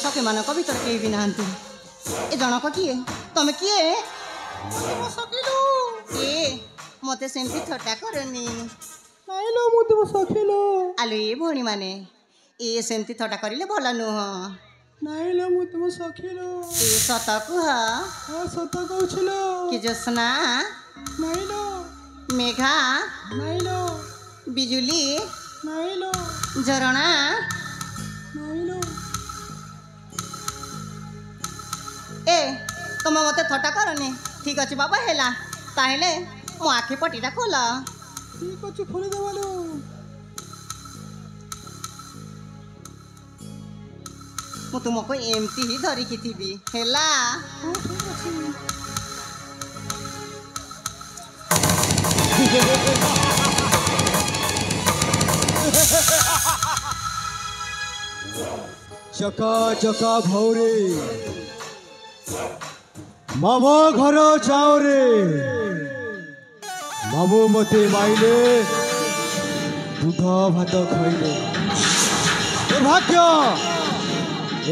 सखी मान भर कहीं भी नहांती ए जनक किए तमें किए मत सेमती थट्टा करनी नाइलो मु तुम सखीलो आलो ये भणी माने ए सेमती थट्टा करिले भल नुह नाइलो मु तुम सखीलो ए सत कुह हां सत कहछिलो कि जोस्ना नाइलो मेघा नाइलो बिजुली नाइलो झरणा नाइलो ए तुम मत थट्टा करनी ठीक अच्छे बाबा है ताहले मो आखि पटीटा खोल ठीक अच्छे खोली देवालो मु तुमको एमती ही धरिकी थी हेला हां ठीक अच्छे चका चका भौरे मामा घर जाओ रे मामू मते माइले दूध भात खाइले भाग्य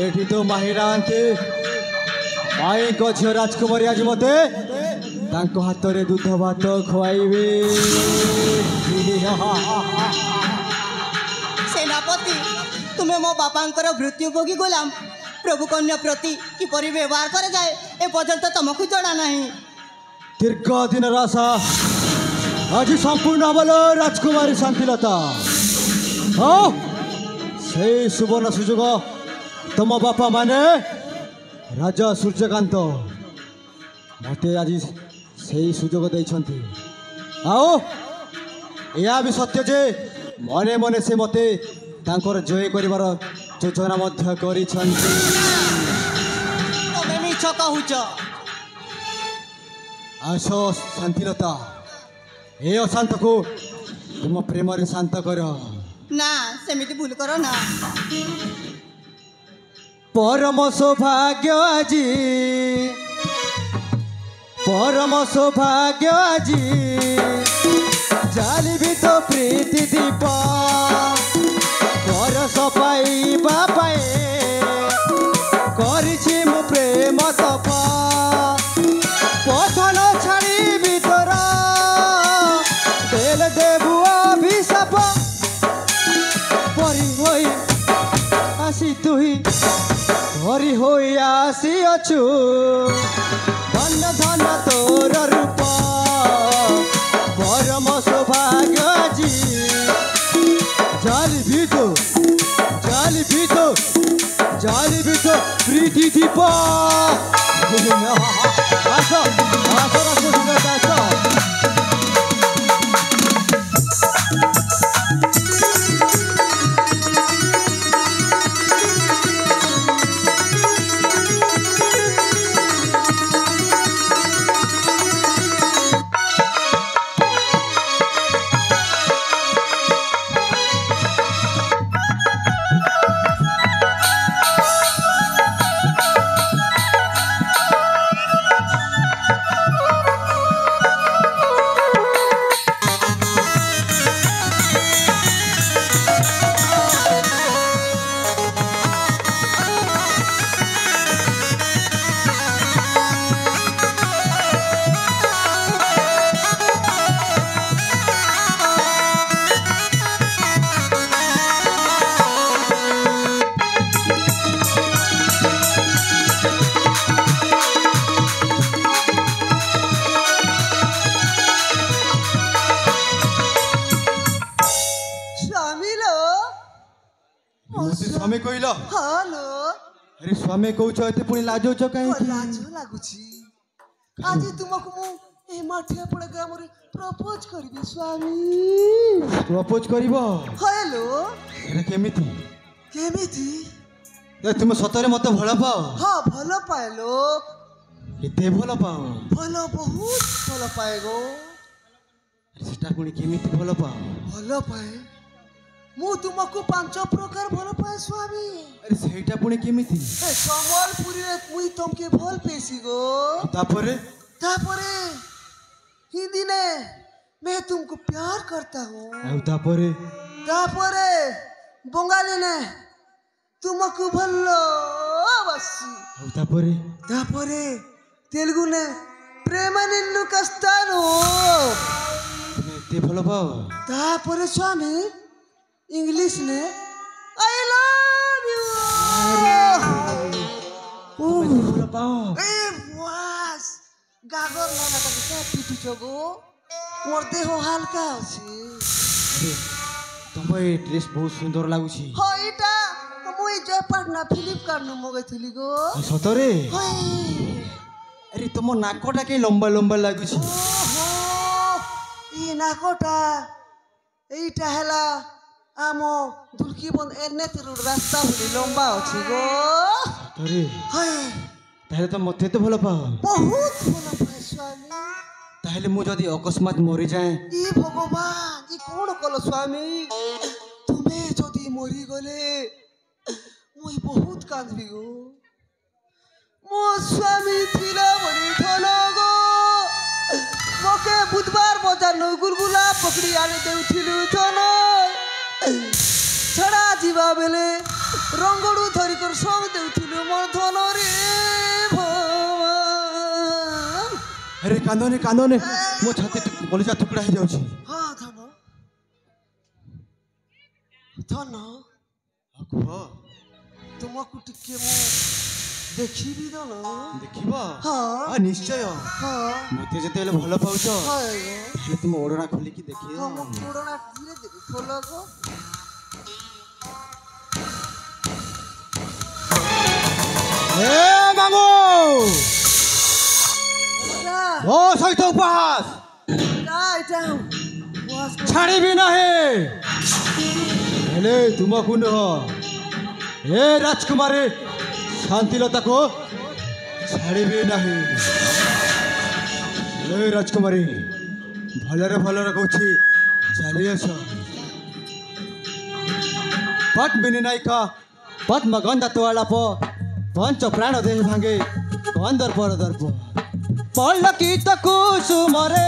एठी तो माहिरांते माई को झियो राजकुमारी आज मते तांको हाथ रे दूध भात खुआइबे सेनापति तुम्हें मो बापांकर मृत्युभोगी गुलाम प्रभु कन्या प्रति किपरि व्यवहार करे जाए ए पर्यंत तुमको जଣା नहीं दीर्घ दिन आशा आज संपूर्ण बल राजकुमारी शांतिलता हाँ से सुवर्ण सुजोग तुम बापा माने राजा सूर्यकांत मते आज से सुजोग देइछंती आओ या भी सत्य जे मने मने से मते तांकर जय करिवार योजना मध्य करिछंती तमे मिछ कहूच आसो शांतिलता ए अशांत को तुम प्रेम रे शांत कर ना सेमिति भूल करो ना परम सौभाग्य आजी परम सौभाग्य आजी जाली भी तो प्रीति दीप परस पाइबा पाए करिछि मु प्रेम तप पथन छाड़ी भीतर तेल देबु अभिशाप परी होई आसी तुही हरि होई आसी अछु धन धन तोर रूप परम सौभाग्य जी जाली भी तो प्रीति दीप आसो आसो स्वामी कहला हाँ लो अरे स्वामी कहूछ एते पुणी लाजौछ काहे लाज लागुची आज तुमको मु ए माठिया पड़ ग्राम रे प्रपोज करबी स्वामी प्रपोज करबो हेलो अरे केमिति केमिति तुम सतरे मत भल पाओ हाँ भल पाएलो केते भल पाओ भल बहुत भल पाएगो सेटा पुणी केमिति भल पाओ भल पाए मु तुमको 5 प्रकार भल पाए स्वामी अरे सेटा पुणी केमिति ए संबलपुरी रे मुई तुमके भल पेसी गो तापरे तापरे हिंदी ने मैं तुमको प्यार करता हूँ तापरे बंगाली ने तुमको भल्लो బస్సి ଆଉ ତାପରେ ତାପରେ ତେଲୁଗୁନେ ପ୍ରେମ ନିନ୍ను కస్తాను ତୁମେ ଏତେ ଭଲ ପାଅ ତାପରେ ସ୍ୱାମୀ ଇଂଲିଶ ନେ ଆଇ ଲଭ୍ ୟୁ ତୁମେ ଏତେ ଭଲ ପାଅ ଏ ବାସ୍ ଗାଗର ନା ତାକୁ କା ପିଟୁଛ ଗো ମୋର ଦେହ ହାଲକା ଅଛି ଆରେ ତମ ଏ ଡ୍ରେସ୍ ବହୁତ ସୁନ୍ଦର ଲାଗୁଛି ହଁ ଏଇଟା ମୁଁ ଏଇ ଜୟପାଟନା ଫ୍ଲିପକାର୍ଟରୁ ମଗାଇଥିଲି ଗো ଆଉ ସତରେ ହଇ ଆରେ ତମ ନାକଟା କାଇଁ ଲମ୍ବା ଲମ୍ବା ଲାଗୁଛି ଓହୋ ଇ ନାକଟା ଏଇଟା ହେଲା ଆମ ଦୁଲକିବନ୍ଦ ଏନ୍ଏଚ୍ ରୋଡ୍ ରାସ୍ତା ଭଳି ଲମ୍ବା ଅଛି ଗো ସତରେ ହଇ ତାହେଲେ ତ ମତେ ଏତେ ଭଲ ପାଅ ବହୁତ ଭଲ ପାଏ ସ୍ୱାମୀ ତାହେଲେ ମୁଁ ଯଦି ଅକସ୍ମାତ ମରିଯାଏ ଇ ଭଗବାନ ଇ କଣ କଲ ସ୍ୱାମୀ ତୁମେ ଯଦି ମରିଗଲେ ମୁଇଁ ବହୁତ କାନ୍ଦିବି ଗো ମୋ ସ୍ୱାମୀ ଥିଲା ବଳି ଧନ ଗো ମକେ ବୁଧବାର ବଜାର ଗୁଲଗୁଲା ପକଡ଼ି ଆଣି ଦେଉଥିଲୁ ଧନ ଛଡ଼ା ଯିବା ବେଲେ ରଙ୍ଗଡ଼ୁ ଧରିକରି ସବୁ ଦେଉଥିଲୁ ମୋର ଧନରେ ଭଗବାନ ଆରେ କାନ୍ଦନି କାନ୍ଦନି ମୋ ଛାତି କଲିଜା ଟୁକୁଡ଼ା ହେଇଯାଉଛି ହଁ ଧନ ଧନ ଆଉ କୁହ ତୁମକୁ ଟିକେ ମୁଁ ଦେଖିବି ଧନ ଦେଖିବ ହଁ ହଁ ନିଶ୍ଚୟ ହଁ ମତେ ଯେତେବେଳେ ଭଲ ପାଉଛ ହଁ ତାହେଲେ ତୁମ ଓଢ଼ଣା ଖୋଲିକି ଦେଖିବ ହଁ ମୋ ପୁରୁଣା ଧୀରେ ଧୀରେ ଖୋଲ ଗো ଏ ମାମୁ ଯା ମୋ ସହିତ ଉପହାସ ଯା ଏଇଟା ବସ୍ ଛାଡ଼ିବି ନାହିଁ ହେଲେ ତୁମକୁ ନୁହଁ ଏ ରାଜକୁମାରୀ ଶାନ୍ତିଲତାକୁ ଛାଡ଼ିବି ନାହିଁ ଏ ରାଜକୁମାରୀ ଭଲରେ ଭଲରେ କହୁଛି ଚାଲି ଆସ ପଟ ମିନି ନାୟିକା ପଦ୍ମଗନ୍ଧା ତୋଳାପ ପଞ୍ଚ ପ୍ରାଣ ଦେହ ଭାଙ୍ଗେ କନ୍ଦର ପର ଦର୍ପ ପଲ୍ଲକିତ କୁସୁମରେ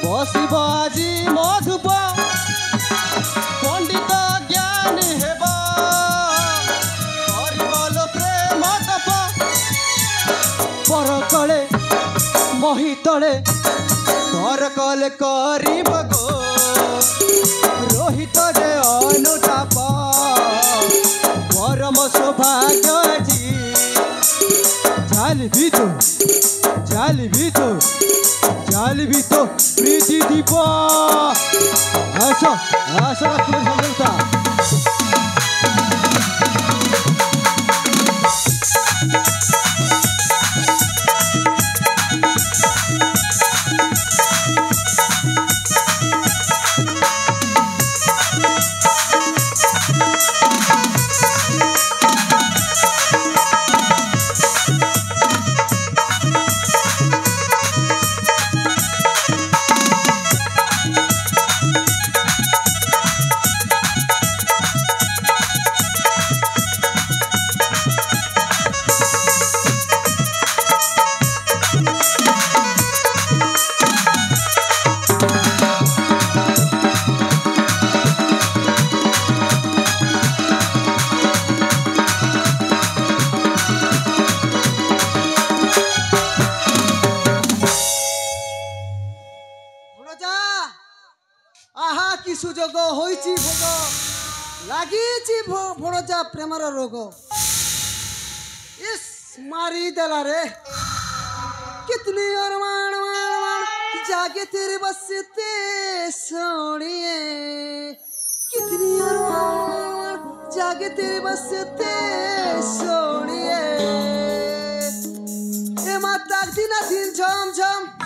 ବସିବ ଆଜି ମଧୁପ ପଣ୍ଡିତ ଜ୍ଞାନୀ ହେବ କରିବଲ ପ୍ରେମ ତପ ପର କଳେ ମହି ତଳେ କର କଲେ କରିବ ଗୋ ରୋହିତ ଯେ ଅନୁତାପ ପରମ ସୌଭାଗ୍ୟ ଆଜି ଚାଲିବି ତ ଚାଲିବି ତ ପ୍ରୀତି ଦୀପ ଆସ ଆସ ରାଜକୁମାରୀ ଆହା କି ସୁଯୋଗ ହୋଇଛି ଭୋଗ ଲାଗିଛି ଭଣଜା ପ୍ରେମର ରୋଗ ଇସ୍ ମାରିଦେଲା ରେ कितनी अरमान जागे तेरे बसते सोनिए कितनी अरमान जागे तेरे बसते सोनिए ए माता दिन दिन झम झम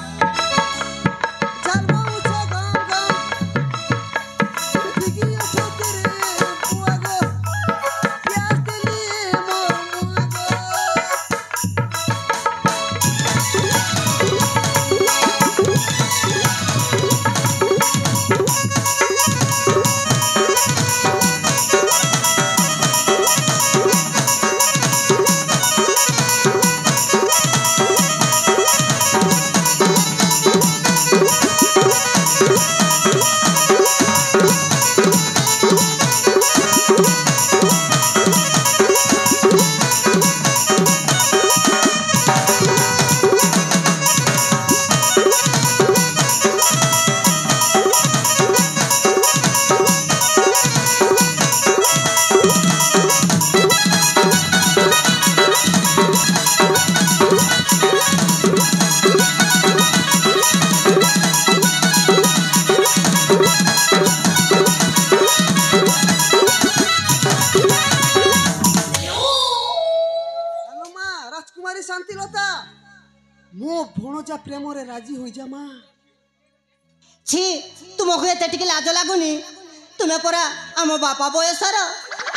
मो भणजा प्रेम रे राजी हो जा माँ ছি ତୁମକୁ ଏତେ ଟିକେ ଲାଜ ଲାଗୁନି ତୁମେ ପରା ଆମ ବାପା ବୟସର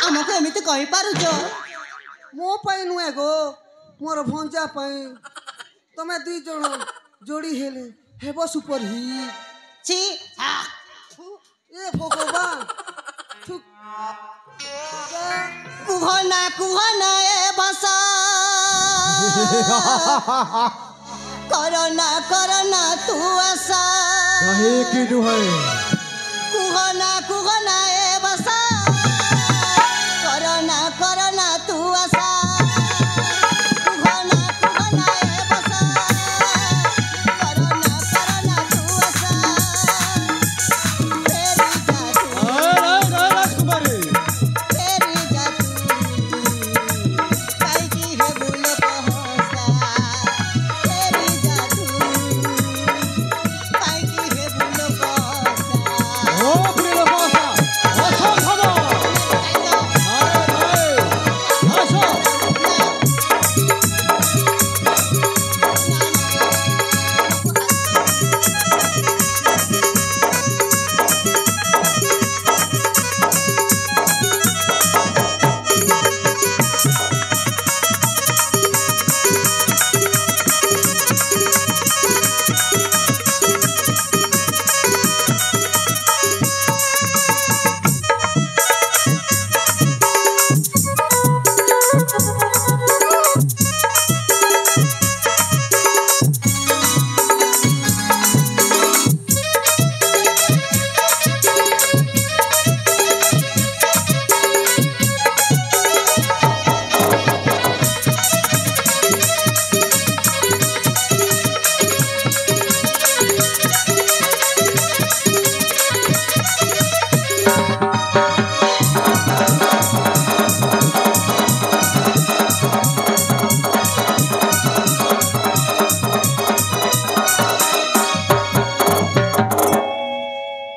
ଆମକୁ ଏମିତି କହିପାରୁଛ मो पाई नुहे गो मोर भंजा पाई तमे दुई जण जोड़ी हेले हेबो सुपर हिट ছি ए भगवान थुक କୁହନା ଏ ଭାଷା କରନା ତୁ ଆଶା कहे कि नुहे କୁହନା ଏ ଭାଷା କରନା ତୁ ଆଶା କୁହନା ଏ ଭାଷା କରନା ତୁ ଆଶା ଫେରି ଯା ତୁ राजकुमारी ଫେରି ଯା ତୁ କାହିଁକି ହେବୁ ଲୋକ ହସା ଫେରି ଯା ତୁ କାହିଁକି ହେବୁ ଲୋକ ହସା ओ प्रिय भाषा असंभव आसो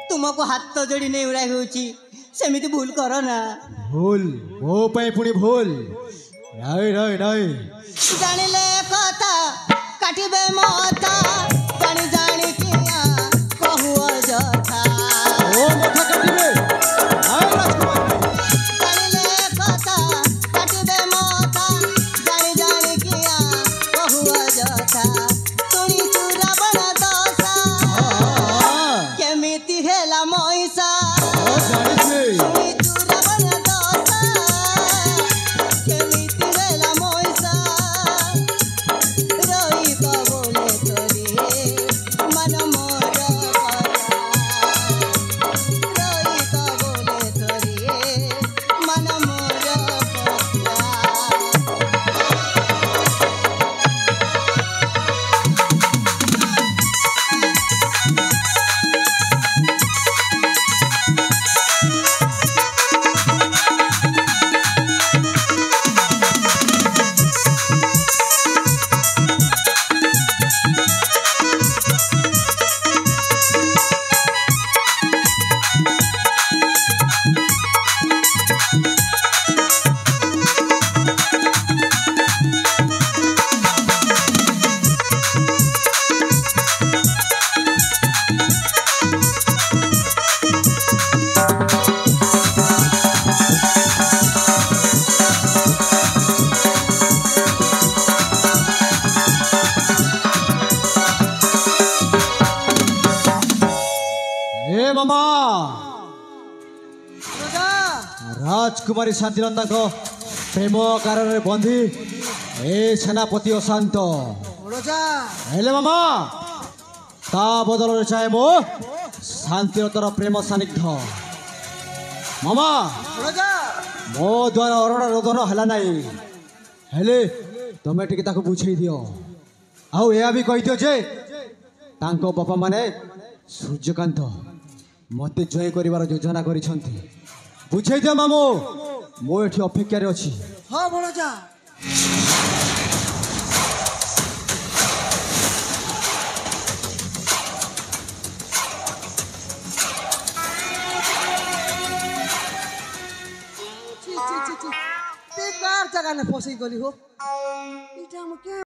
ତୁମକୁ ହାତ ଯୋଡ଼ି ନେଉରା ହେଉଛି ସେମିତି ଭୁଲ କର ନା भूल मो पाई पुणी भूल राय राय राय ଜାଣିଲେ କଥା କାଟିବେ ମଥା ଜାଣି କିଆ କହୁ ଅଯଥା ओ मथा काटिबे आय राजकुमारी ଜାଣିଲେ କଥା କାଟିବେ ମଥା ଜାଣି କିଆ କହୁ ଅଯଥା ଶୁଣି ଚୁରାବଣ ଦଶା କେମିତି ହେଲା ମଇସା ओ जानिछे ଶୁଣି ଚୁରାବଣ ଦଶା କେମିତି ହେଲା ମଇସା ରହିବ ବୋଲେ ତୋରି ମନ ମୋର ରହିବ ବୋଲେ ତୋରି ମନ ମୋର ए मामा राजा राजकुमारी शांतिनंदा को प्रेम कारण बंधी ए सेनापति अशांत राजा हेले मामा ता बदल चाहे मो शांतिरतर प्रेम सानिध्य मामा राजा मो द्वारा अरण रोदन है नाई हेले तमे टिके ताको बुझे दियो आउ या भी कहि दियो जे तांको बापा माने सूर्यकांत मते जय करिवार योजना करिसंती बुझे दियो मामो मो एठी अपेक्षा रे अछि हाँ राजा ची ची ची ची ते कार जगह ने फसई गली हो इटा हम के